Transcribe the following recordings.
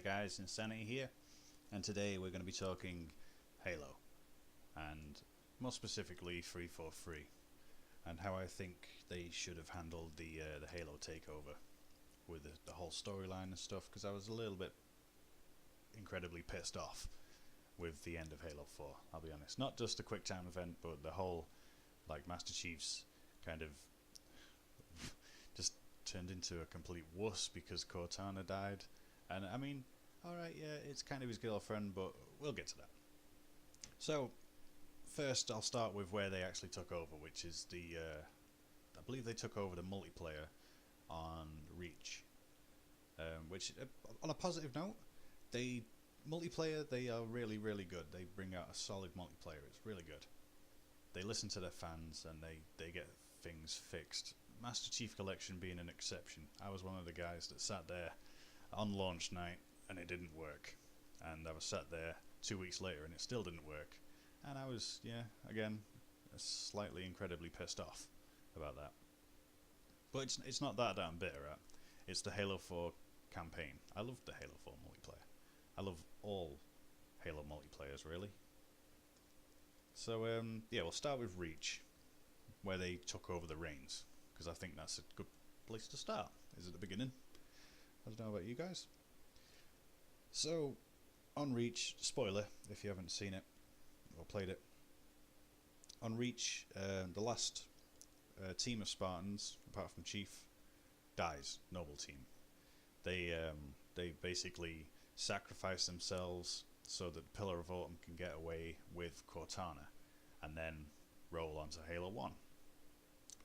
guys, Insanity here, and today we're going to be talking Halo, and more specifically 343, and how I think they should have handled the Halo takeover with the whole storyline and stuff, because I was a little bit incredibly pissed off with the end of Halo 4, I'll be honest. Not just the quick time event, but the whole, like, Master Chief's kind of just turned into a complete wuss because Cortana died. And I mean, alright, yeah, it's kind of his girlfriend, but we'll get to that. So, first I'll start with where they actually took over, which is I believe they took over the multiplayer on Reach. Which, on a positive note, multiplayer, they are really, really good. They bring out a solid multiplayer. It's really good. They listen to their fans and they get things fixed. Master Chief Collection being an exception. I was one of the guys that sat there on launch night and it didn't work. And I was sat there 2 weeks later and it still didn't work. And I was, again, slightly incredibly pissed off about that. But it's not that I'm bitter at. It's the Halo 4 campaign. I love the Halo 4 multiplayer. I love all Halo multiplayers, really. So, we'll start with Reach, where they took over the reins, because I think that's a good place to start, is at the beginning. I don't know about you guys. So, on Reach, spoiler, if you haven't seen it, or played it, on Reach, the last team of Spartans, apart from Chief, dies, Noble Team. They basically sacrifice themselves so that Pillar of Autumn can get away with Cortana and then roll onto Halo 1.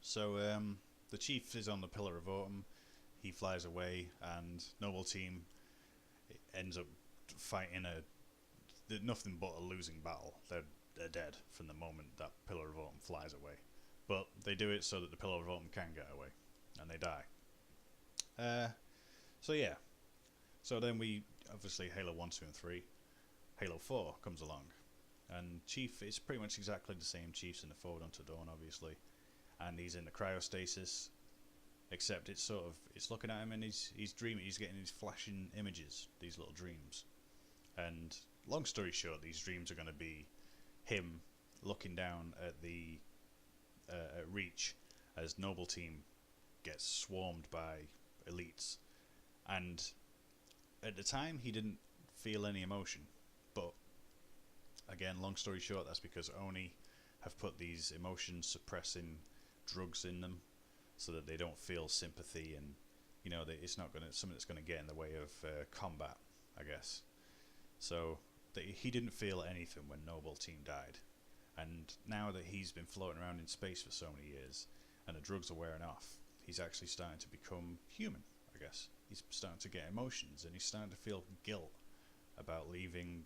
So the Chief is on the Pillar of Autumn, he flies away, and Noble Team ends up fighting nothing but a losing battle. They're dead from the moment that Pillar of Autumn flies away. But they do it so that the Pillar of Autumn can get away, and they die. So then we, obviously, Halo 1, 2 and 3, Halo 4 comes along, and Chief is pretty much exactly the same. Chief's in the Forward Unto Dawn, obviously, and he's in the cryostasis, except it's looking at him and he's dreaming, he's getting these flashing images, these little dreams. And long story short, these dreams are going to be him looking down at at Reach as Noble Team gets swarmed by elites. And at the time, he didn't feel any emotion, but again, long story short, that's because Oni have put these emotion suppressing drugs in them so that they don't feel sympathy, and it's not something that's going to get in the way of combat, I guess. So he didn't feel anything when Noble Team died, and now that he's been floating around in space for so many years and the drugs are wearing off, he's actually starting to become human, I guess. He's starting to get emotions, and he's starting to feel guilt about leaving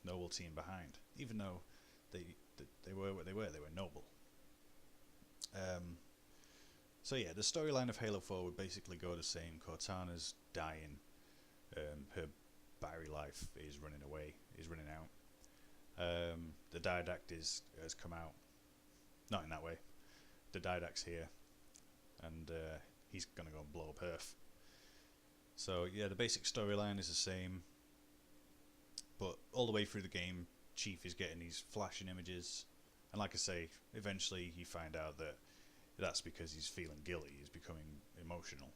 Noble Team behind, even though they were what they were noble. The storyline of Halo 4 would basically go the same. Cortana's dying, her battery life is running out. The Didact has come out, not in that way. The Didact's here, and he's gonna go and blow up Earth. So the basic storyline is the same, but all the way through the game, Chief is getting these flashing images, and like I say, eventually you find out that that's because he's feeling guilty, he's becoming emotional.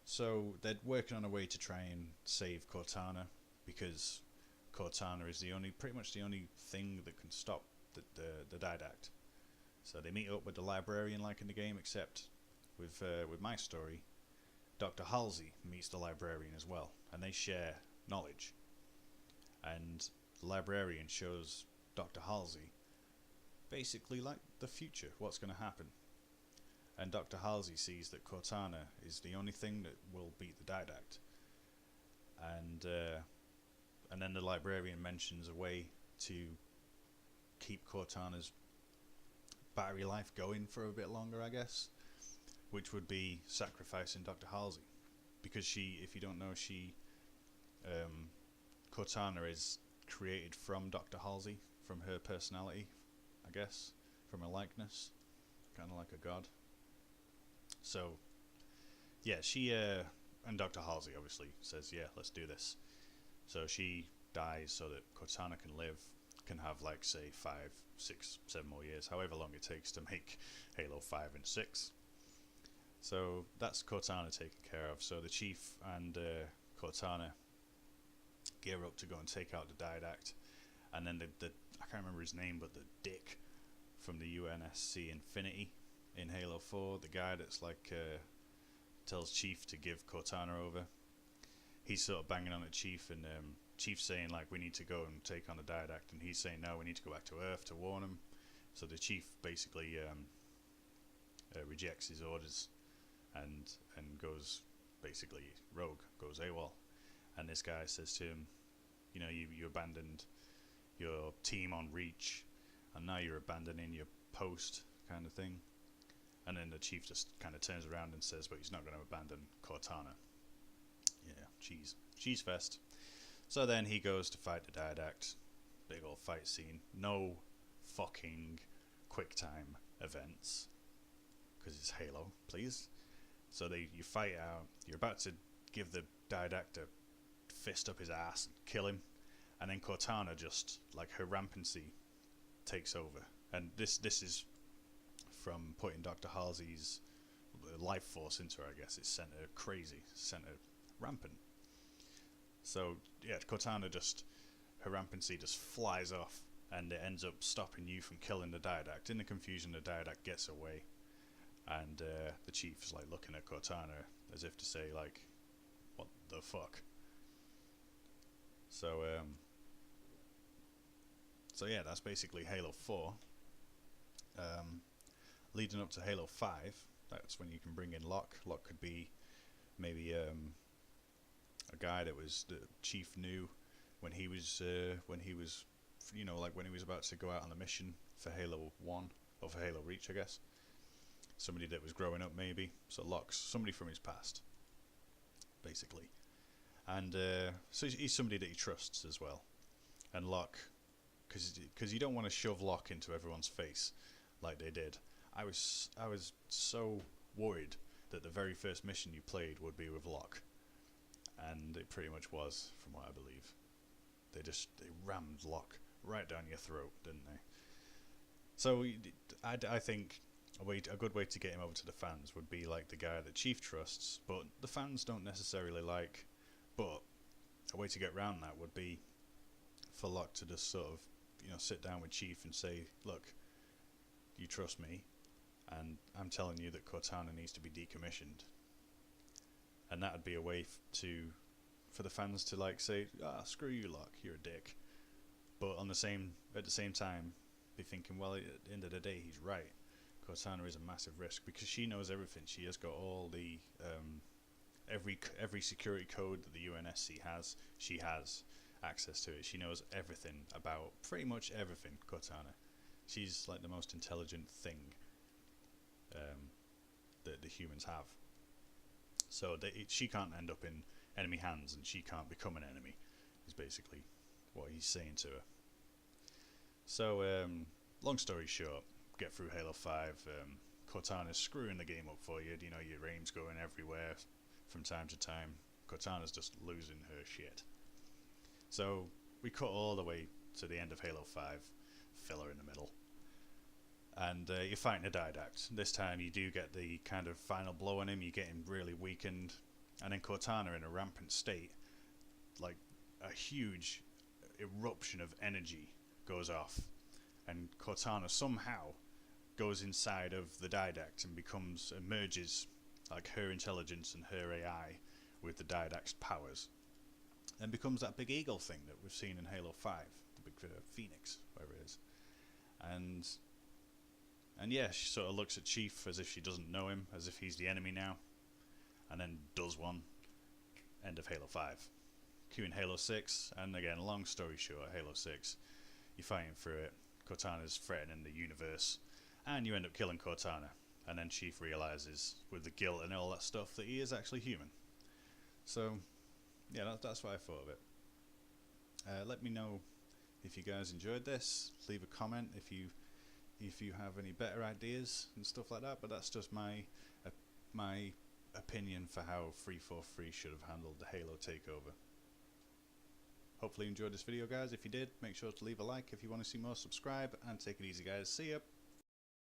So they're working on a way to try and save Cortana, because Cortana is pretty much the only thing that can stop the Didact. So they meet up with the librarian like in the game, except with my story, Dr. Halsey meets the librarian as well, and they share knowledge. And the librarian shows Dr. Halsey basically like the future, what's going to happen. And Dr. Halsey sees that Cortana is the only thing that will beat the Didact. And then the librarian mentions a way to keep Cortana's battery life going for a bit longer, I guess, which would be sacrificing Dr. Halsey, because if you don't know, Cortana is created from Dr. Halsey, from her personality, I guess, from her likeness, kind of like a god. So, yeah, she and Dr. Halsey obviously says, yeah, let's do this. So she dies so that Cortana can live, can have like say 5, 6, 7 more years, however long it takes to make Halo 5 and 6. So that's Cortana taken care of. So the Chief and Cortana gear up to go and take out the Didact, and then the I can't remember his name, but the dick from the UNSC Infinity in Halo 4, the guy that's like tells Chief to give Cortana over. He's sort of banging on at Chief, and Chief's saying like, we need to go and take on the Didact, and he's saying no, we need to go back to Earth to warn him. So the Chief basically rejects his orders and goes basically rogue, goes AWOL. And this guy says to him, you know, you abandoned your team on Reach, and now you're abandoning your post, kind of thing. And then the Chief just kind of turns around and says, but he's not going to abandon Cortana. Yeah, cheese fest. So then he goes to fight the Didact. Big old fight scene. No fucking quick time events, because it's Halo, please. So you fight out. You're about to give the Didact a fist up his ass and kill him, and then Cortana just, like, her rampancy takes over. And this is from putting Dr. Halsey's life force into her, I guess. It's sent her crazy, sent her rampant. So yeah, Cortana just, her rampancy just flies off, and it ends up stopping you from killing the Didact. In the confusion, the Didact gets away, and the Chief is like looking at Cortana as if to say like, what the fuck? So yeah, that's basically Halo 4. Leading up to Halo 5, that's when you can bring in Locke. Locke could be maybe a guy that was the Chief knew when he was you know, like when he was about to go out on a mission for Halo 1 or for Halo Reach, I guess. Somebody that was growing up, maybe. So Locke's somebody from his past, basically. And so he's somebody that he trusts as well. And Locke, because you don't want to shove Locke into everyone's face like they did. I was so worried that the very first mission you played would be with Locke, and it pretty much was, from what I believe. They rammed Locke right down your throat, didn't they? So I think a good way to get him over to the fans would be like the guy that Chief trusts, but the fans don't necessarily like. But a way to get around that would be for Locke to just sort of, you know, sit down with Chief and say, look, you trust me, and I'm telling you that Cortana needs to be decommissioned. And that would be a way for the fans to like say, screw you, Locke, you're a dick. But at the same time, be thinking, well, at the end of the day, he's right. Cortana is a massive risk because she knows everything. She has got all the every security code that the UNSC has. She has access to it. She knows everything about pretty much everything. Cortana, she's like the most intelligent thing that the humans have. So she can't end up in enemy hands, and she can't become an enemy, is basically what he's saying to her. So, long story short, get through Halo 5, Cortana's screwing the game up for you. You know, your aim's going everywhere from time to time. Cortana's just losing her shit. So, we cut all the way to the end of Halo 5, filler in the middle. And you're fighting a Didact. This time you do get the kind of final blow on him, you get him really weakened, and then Cortana in a rampant state, like a huge eruption of energy goes off, and Cortana somehow goes inside of the Didact and merges like her intelligence and her AI with the Didact's powers, and becomes that big eagle thing that we've seen in Halo 5, the big phoenix, whatever it is. And yeah, she sort of looks at Chief as if she doesn't know him, as if he's the enemy now, and then does one. End of Halo 5. Cue in Halo 6, and again, long story short, Halo 6, you're fighting through it, Cortana's threatening the universe, and you end up killing Cortana, and then Chief realizes, with the guilt and all that stuff, that he is actually human. So, yeah, that's what I thought of it. Let me know if you guys enjoyed this. Leave a comment if you have any better ideas and stuff like that. But that's just my opinion for how 343 should have handled the Halo takeover. Hopefully you enjoyed this video, guys. If you did, make sure to leave a like. If you want to see more, subscribe, and take it easy, guys. See ya!